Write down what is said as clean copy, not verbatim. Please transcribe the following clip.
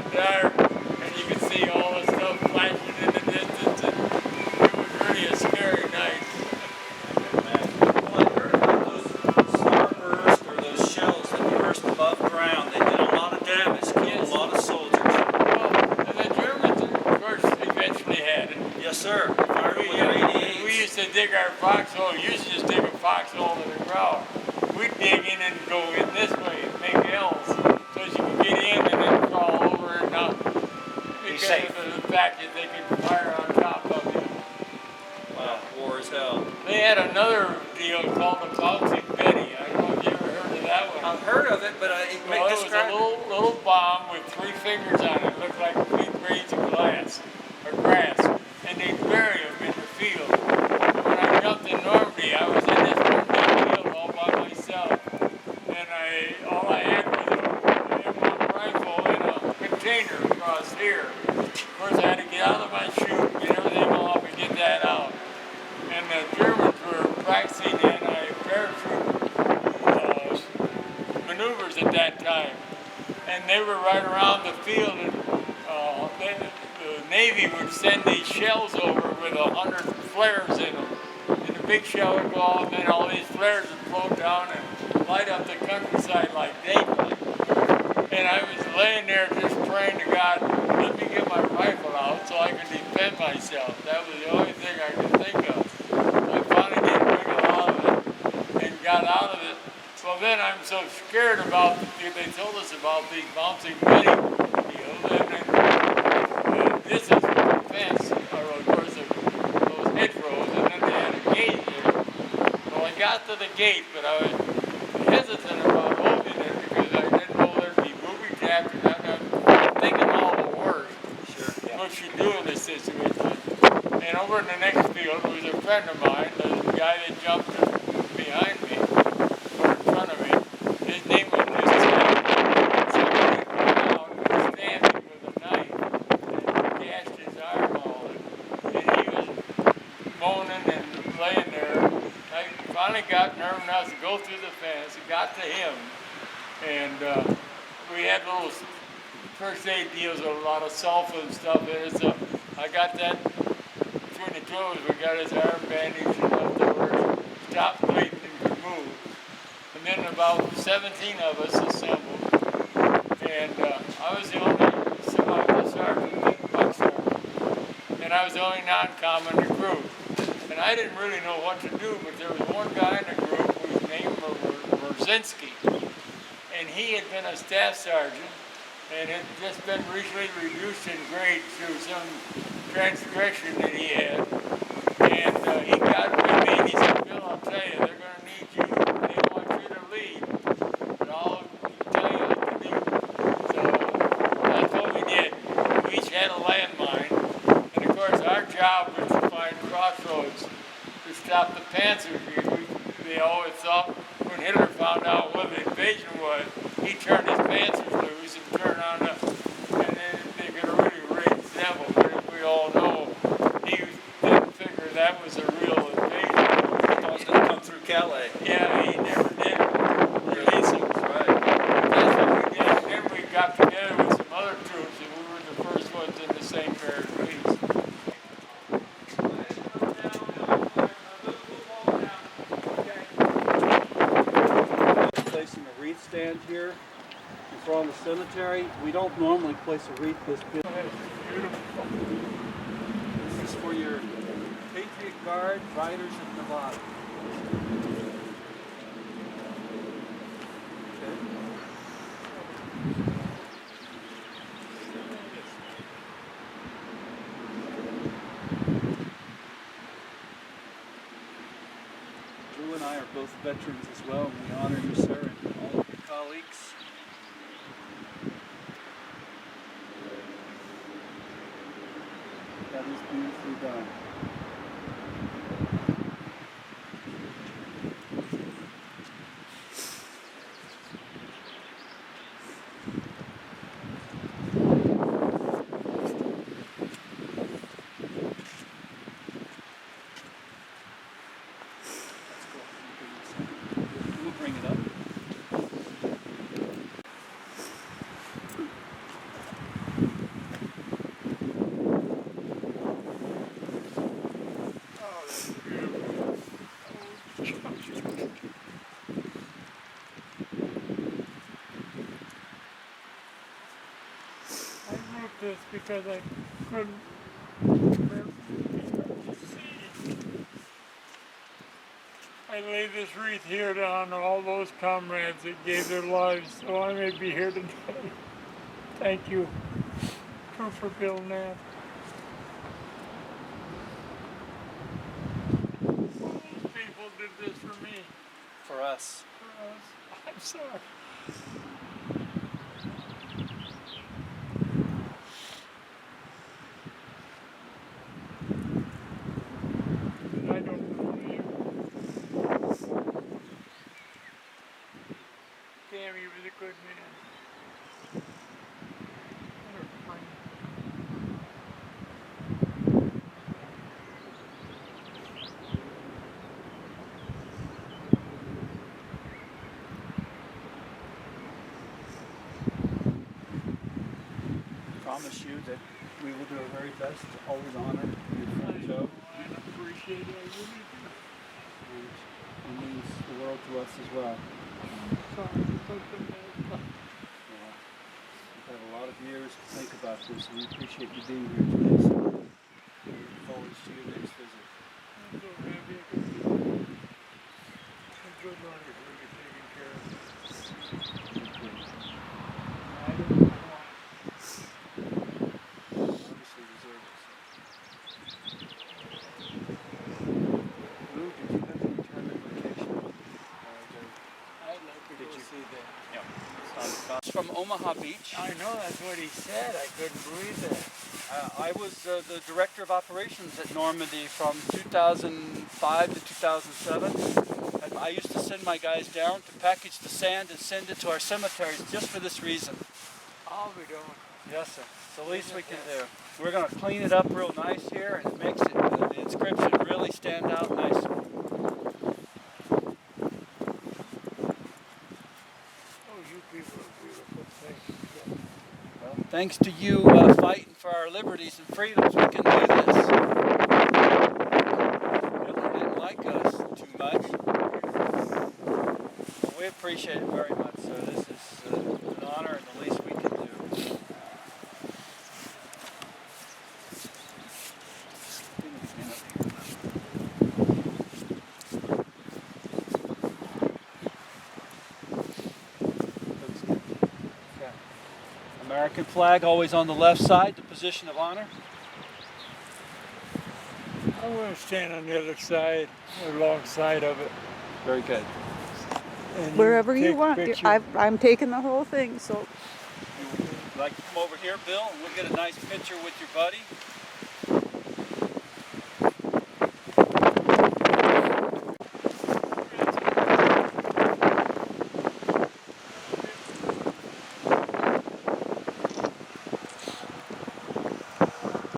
got dark, and you could see all the stuff flashing in the distance, and it was really a scary night. Well, I heard about those starburst or those shells that burst above ground. They did a lot of damage, killed a lot of soldiers. Well, and the Germans, of course, eventually had it. Yes, sir. Fired with their We 88s. used to dig our foxhole. You used to just dig a foxhole in the ground. We'd dig in and go in this way and make L's so you could get in and then crawl over and out. Because safe. of the fact that they could fire on top of you. Wow, war is hell. They had another deal called the Bouncing Betty. I don't know if you ever heard of that one. I've heard of it, but Well, it was a describe it. little bomb with 3 fingers on it. It looked like 3 grains of glass or grass. And they'd bury them in the field. When I jumped in Normandy, I was in this one big field all by myself. And all I had was a M1 rifle and a container across here. Of course, I had to get out of my chute, get everything off, and get that out. And the Germans were practicing anti-parachute maneuvers at that time. And they were right around the field, and the Navy would send these shells over with 100 flares in them. And the big shell would go off, and then all these flares would float down and light up the countryside like daylight. And I was laying there just praying to God, let me get my rifle out so I could defend myself. That was the only thing I could think of. I finally did bring it out of it and got out of it. So then I'm so scared about, they told us about these bouncing Betty deals, and this is the fence, or of course those hedgerows, and then they had a gate there. Well, I got to the gate, but I was hesitant about opening it because I didn't know there'd be booby traps, and I'm thinking all the worst. Sure. Yeah. What you do in this situation. And over in the next field was a friend of mine, the guy that jumped behind me, or in front of me. His name was just Sam. So he went down and stabbed me with a knife and gashed his arm all in. And he was moaning and laying there. I finally got nerve enough to go through the fence and got to him. And we had little first aid deals with a lot of sulfa and stuff in it. So I got that between the two of us. We got his arm bandaged enough to where it stopped bleeding and could move. And then about 17 of us assembled. And I was the only sergeant, buck sergeant. And I was the only non-com in the group. And I didn't really know what to do, but there was one guy in the group whose name was Brzezinski. And he had been a staff sergeant and had just been recently reduced in grade through some transgression that he had. And he got with me and he said, Bill, I'll tell you, they're going to need you. They want you to lead. But I'll tell you what to do. So that's what we did. We each had a landmine. And of course, our job was to find crossroads to stop the panzers. They always thought when Hitler found out what the invasion was, he turned his panzers loose and turned on the, and then they could really raise the devil. But as we all know, he didn't figure that was a real invasion. I was going to come through Calais. Yeah, he never did release them. Right. That's what we did. And then we got together with some other troops, and we were the first ones in the St. Clair Police. Placing a wreath stand here in front of the cemetery. We don't normally place a wreath this big. This is for your Patriot Guard riders of Nevada. Okay. Drew and I are both veterans as well, and we honor you, sir, and all of your colleagues. That is beautifully done. We'll bring it up. this because I couldn't remember to see. I lay this wreath here on all those comrades that gave their lives so I may be here today. Thank you, Trooper Bill Knapp. All those people did this for me, For us. for us. I'm sorry. I don't know you. Damn, he was a good man. What a friend. Promise you that we will do our very best to always honor your friend Joe. I appreciate it, I really do. And it means the world to us as well. I'm sorry about the mess. Yeah. We've had a lot of years to think about this, and we appreciate you being here today. So we look forward to your next visit. I'm so happy I could be here. I'm so glad you're really taking care of me. I don't know why. Obviously deserve it. Lou, did you have any time in vacation? I'd like to go see that. It's from Omaha Beach. I know, that's what he said. I couldn't believe that. I was the director of operations at Normandy from 2005 to 2007. And I used to send my guys down to package the sand and send it to our cemeteries just for this reason. I'll be doing. Yes, sir. It's the least we can do. We're going to clean it up real nice here and makes it the inscription really stand out nice. Oh, you people are beautiful. Thank you. Well, thanks to you fighting for our liberties and freedoms, we can do this. Hitler didn't like us too much. But we appreciate it very much, sir. This is an honor and the least we can do. American flag always on the left side, the position of honor. I'm going to stand on the other side, alongside of it. Very good. And Wherever you take want. pictures. I'm taking the whole thing, so You'd like to come over here, Bill, and we'll get a nice picture with your buddy.